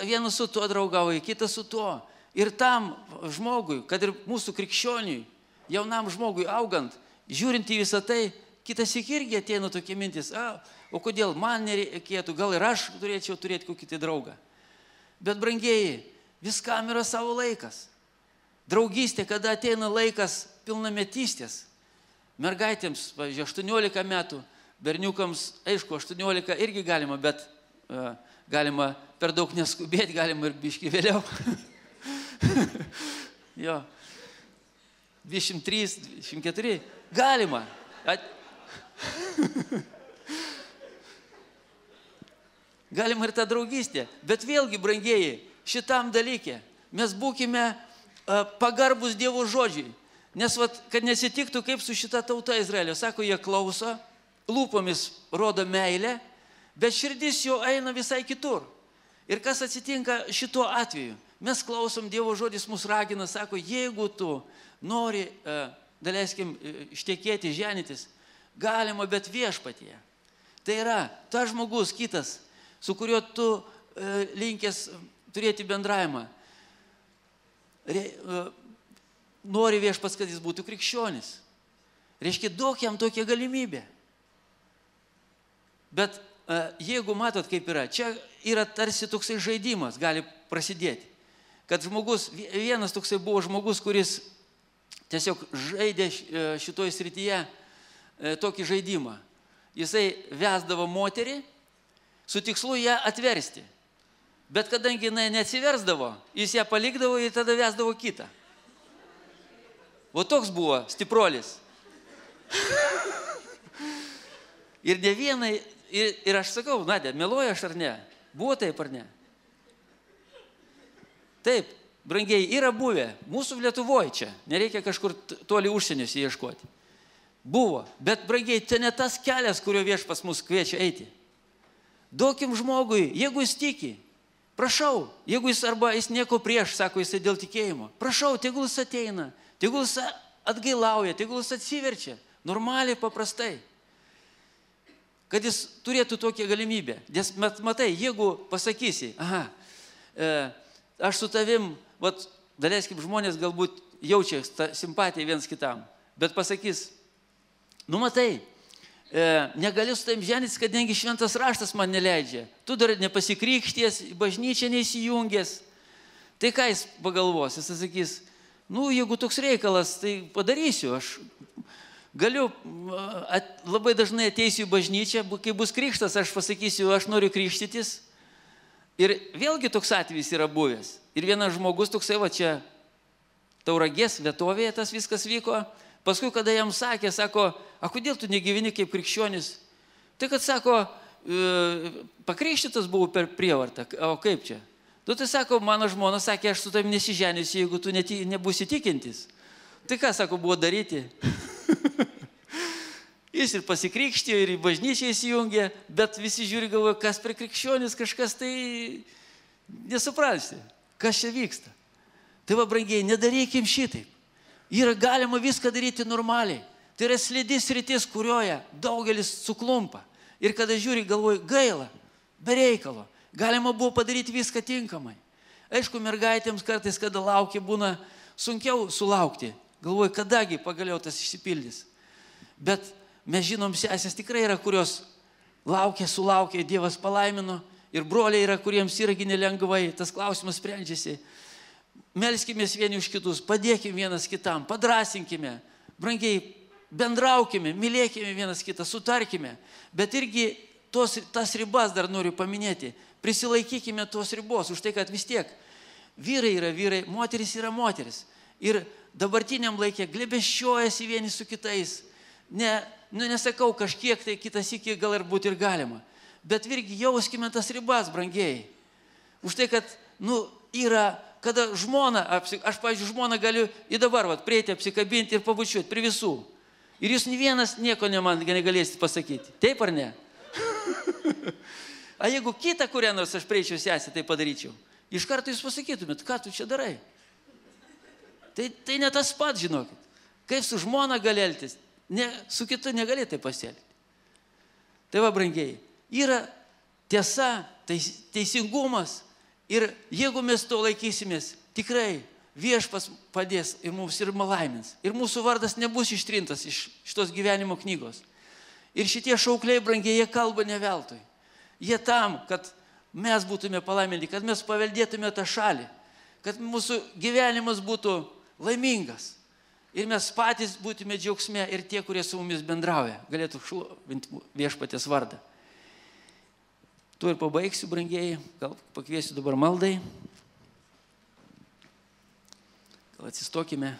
vienas su tuo draugauja, kitas su tuo. Ir tam žmogui, kad ir mūsų krikščioniui, jaunam žmogui augant, žiūrint į visą tai, kitas irgi ateina tokie mintis, o kodėl man nereikėtų, gal ir aš turėčiau turėti kokį tai draugą. Bet, brangieji, viskam yra savo laikas. Draugystė, kada ateina laikas pilnametystės. Mergaitėms, pavyzdžiui, 18 metų, berniukams, aišku, 18 irgi galima, bet galima per daug neskubėti, galima ir biškį vėliau. Jo. 23, 24, galima. Galima ir tą draugystę. Bet vėlgi, brangieji, šitam dalykė mes būkime pagarbus Dievo žodžiai. Nes, kad nesitiktų kaip su šita tauta Izraelio. Sako, jie klauso, lūpomis rodo meilę, bet širdis jo eina visai kitur. Ir kas atsitinka šituo atveju? Mes klausom, Dievo žodis mus ragina, sako, jeigu tu nori, daleiskim, ištekėti, ženytis, galima, bet viešpatyje. Tai yra, tas žmogus kitas, su kuriuo tu linkęs turėti bendravimą, nori viešpats, kad jis būtų krikščionis. Reiškia, duok jam tokią galimybę. Bet jeigu matot, kaip yra, čia yra tarsi toksai žaidimas, gali prasidėti. Kad žmogus, vienas toksai buvo žmogus, kuris tiesiog žaidė šitoj srityje tokį žaidimą. Jisai vesdavo moterį su tikslu ją atversti. Bet kadangi jinai neatsiversdavo, jis ją palikdavo ir tada vesdavo kitą. O toks buvo stipruolis. Ir ne vienai, ir aš sakau, Nadė, meluoju aš ar ne? Buvo taip ar ne? Taip, brangiai, yra buvę. Mūsų Lietuvoje čia. Nereikia kažkur toli užsienius ieškoti. Buvo. Bet, brangiai, tai ne tas kelias, kurio viešpas mus kviečia eiti. Duokim žmogui, jeigu jis tiki, prašau, jeigu jis arba jis nieko prieš, sako jisai dėl tikėjimo, prašau, tegul jis ateina, tegul jis atgailauja, tegul jis atsiverčia, normaliai, paprastai. Kad jis turėtų tokią galimybę. Nes matai, jeigu pasakysi, aš su tavim, daleiskim, žmonės galbūt jaučia simpatiją vienas kitam, bet pasakys, nu matai, negaliu su tavim ženytis, kadangi šventas raštas man neleidžia. Tu dar nepasikrikšties, bažnyčia neįsijungęs. Tai ką jis pagalvos? Jis sakys, nu jeigu toks reikalas, tai padarysiu. Aš galiu, labai dažnai ateisiu į bažnyčią, kai bus krikštas, aš pasakysiu, aš noriu krikštytis. Ir vėlgi toks atvejis yra buvęs. Ir vienas žmogus toksai čia Tauragės vietovėje tas viskas vyko. Paskui, kada jam sakė, sako, kodėl tu negyveni kaip krikščionis? Tai kad sako, pakrikštytas buvau per prievartą. O kaip čia? Tai sako, mano žmona sakė, aš su tavim nesiženysiu, jeigu tu nebūsi tikintis. Tai ką, sako, buvo daryti? Jis ir pasikrikštijo, ir į bažnyčią įsijungė, bet visi žiūri galvoja, kas prie krikščionis, kažkas tai nesuprasti, kas čia vyksta. Tai va, brangiai, nedarykim šitaip. Yra galima viską daryti normaliai. Tai yra slidis sritis, kurioje daugelis suklumpa. Ir kada žiūri, galvoja, gaila, be reikalo. Galima buvo padaryti viską tinkamai. Aišku, mergaitėms kartais, kada laukia, būna sunkiau sulaukti. Galvoja, kadagi pagaliau tas išsipildys. Bet mes žinom, sesės tikrai yra, kurios laukia, sulaukia, Dievas palaimino, ir broliai yra, kuriems irgi nelengvai, tas klausimas sprendžiasi. Melskimės vieni už kitus, padėkime vienas kitam, padrasinkime, brangiai, bendraukime, mylėkime vienas kitą, sutarkime, bet irgi tas ribas dar noriu paminėti, prisilaikykime tos ribos, už tai, kad vis tiek vyrai yra vyrai, moteris yra moteris. Ir dabartiniam laikė glebeščiojasi vieni su kitais. Nesakau kažkiek, tai kitas iki gal ir būti ir galima. Bet irgi jauskime tas ribas, brangiai. Už tai, kad, yra, kada žmona, aš, pavyzdžiui, žmoną galiu į dabar prieiti, apsikabinti ir pabučiuoti prie visų. Ir jūs nė vienas nieko man negalėsit pasakyti. Taip ar ne? A jeigu kitą kurią nors aš prieičiau sesę, tai padaryčiau. Iš karto jūs pasakytumėt, ką tu čia darai. Tai ne tas pats, žinokit. Kaip su žmona gali elgtis, su kitu negali tai pasielgti. Tai va, brangiai, yra tiesa, teisingumas ir jeigu mes to laikysimės, tikrai Viešpats padės ir mums ir malaimins. Ir mūsų vardas nebus ištrintas iš šitos gyvenimo knygos. Ir šitie šaukliai, brangiai, jie kalba ne veltui. Jie tam, kad mes būtume palaiminti, kad mes paveldėtume tą šalį, kad mūsų gyvenimas būtų laimingas. Ir mes patys būtume džiaugsme ir tie, kurie su mumis bendrauja, galėtų šlovinti Viešpaties vardą. Tu ir pabaigsiu, brangiai, gal pakviesiu dabar maldai. Gal atsistokime.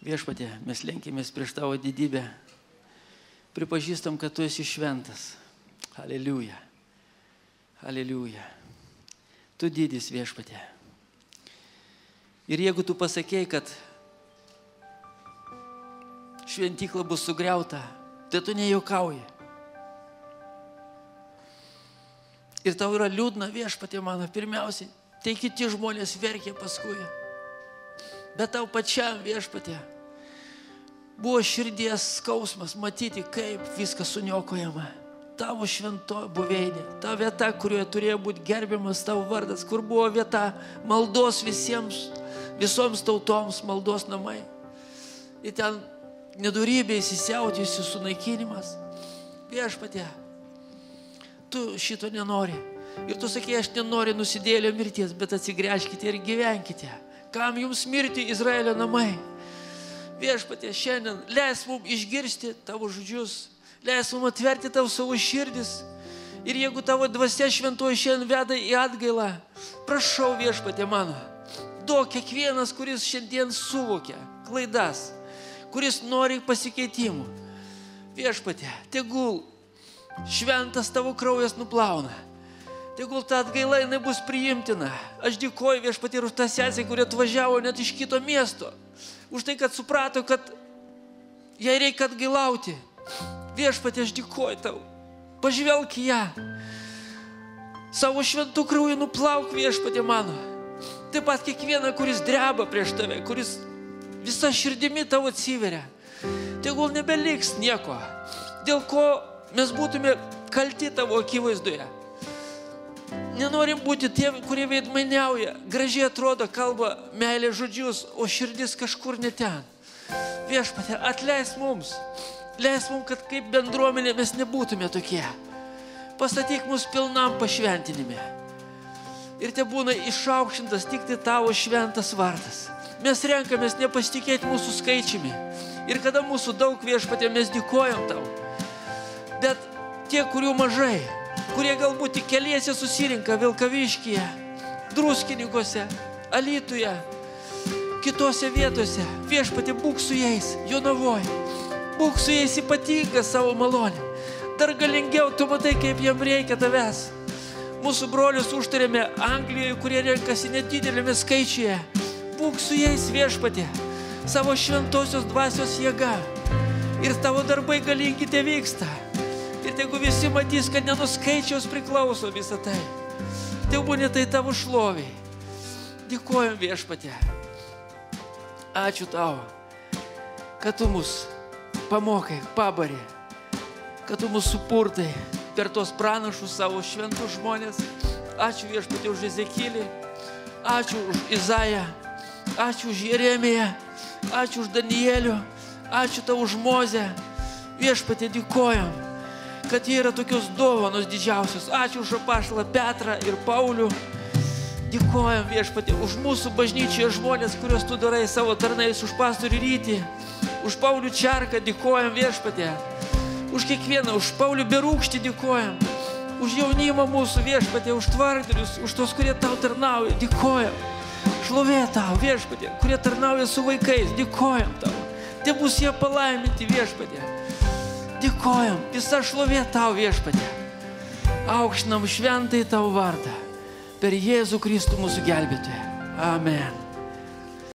Viešpatie, mes lenkėmės prieš tavo didybę. Pripažįstam, kad tu esi šventas. Aleliuja. Aleliuja. Tu didis, Viešpatie. Ir jeigu tu pasakėjai, kad šventykla bus sugriauta, tai tu nejuokauji. Ir tau yra liūdna, Viešpatie mano, pirmiausiai, tai kiti žmonės verkė paskui. Bet tau pačiam, Viešpatie, buvo širdies skausmas matyti, kaip viskas suniokojama. Tavo švento buveinė, ta vieta, kurioje turėjo būti gerbiamas tavo vardas, kur buvo vieta maldos visoms tautoms, maldos namai. Ir ten nedorybė įsisiautėjusi sunaikinimas. Viešpatie, tu šito nenori. Ir tu sakei, aš nenoriu nusidėlio mirties, bet atsigręžkite ir gyvenkite. Kam jums mirti, Izraelio namai? Viešpatie, šiandien leis mums išgirsti tavo žodžius, leis mums atverti tavo savo širdis. Ir jeigu tavo dvasia šventoji šiandien veda į atgailą, prašau, Viešpatie mano, duok kiekvienas, kuris šiandien suvokia klaidas, kuris nori pasikeitimų. Viešpatie, tegul šventas tavo kraujas nuplauna. Tegul ta atgaila jinai bus priimtina. Aš dėkoju, Viešpatie, ir už tą sesę, kuri atvažiavo net iš kito miesto. Už tai, kad suprato, kad jai reikia atgailauti. Viešpatie, aš dėkoju tau. Pažvelk į ją. Savo šventų krauju nuplauk, Viešpatie mano. Taip pat kiekvieną, kuris dreba prieš tave, kuris visa širdimi tavo atsiveria. Tegul nebeliks nieko, dėl ko mes būtume kalti tavo akivaizdoje. Nenorim būti tie, kurie veidmainiauja, gražiai atrodo, kalba meilė žodžius, o širdis kažkur ne ten. Viešpatie, atleis mums, kad kaip bendruomenė mes nebūtume tokie. Pastatyk mus pilnam pašventinime. Ir te būna išaukštintas tik tai tavo šventas vardas. Mes renkamės nepasitikėti mūsų skaičiumi. Ir kada mūsų daug, Viešpatie, mes dėkojam tau. Bet tie, kurių mažai, kurie galbūt tik keliese susirinka Vilkaviškyje, Druskininkuose, Alytuje, kitose vietose. Viešpatie, būk su jais, Jonavoj. Būk su jais ypatinga savo malonę. Dar galingiau tu matai, kaip jam reikia tavęs. Mūsų brolius užtarėme Anglijoje, kurie renkasi nedidelėme skaičiuje. Būk su jais, Viešpatie, savo šventosios dvasios jėga. Ir tavo darbai galingi te vyksta. Ir tegu visi matys, kad ne nuo skaičiaus priklauso visą tai. Tebūnie tai tavo šloviai. Dėkojam, Viešpatie. Ačiū tau, kad tu mus pamokai, pabarė, kad tu mus supurtai per tos pranašus savo šventus žmonės. Ačiū, Viešpatie, už Ezekilį, ačiū už Izaiją, ačiū už Jeremiją, ačiū už Danielių, ačiū tau už Mozę. Viešpatie, dėkojam, kad jie yra tokios dovanos didžiausios. Ačiū už apaštalą Petrą ir Paulių. Dėkojam, Viešpatie, už mūsų bažnyčioje žmonės, kuriuos tu darai savo tarnais, už pastorių Rytį, už Paulių Čarką, dėkojam, Viešpatie. Už kiekvieną, už Paulių Berūkštį dėkojam. Už jaunimą mūsų, Viešpatie, už tvardinius, už tos, kurie tau tarnauja, dėkojam. Šlovė tau, Viešpatie, kurie tarnauja su vaikais, dėkojam tau. Te bus jie palaiminti, Viešpatie. Dėkojam, visa šlovė tau, Viešpatie. aukštinam šventai tavo vardą per Jėzų Kristų mūsų gelbėtoją. Amen.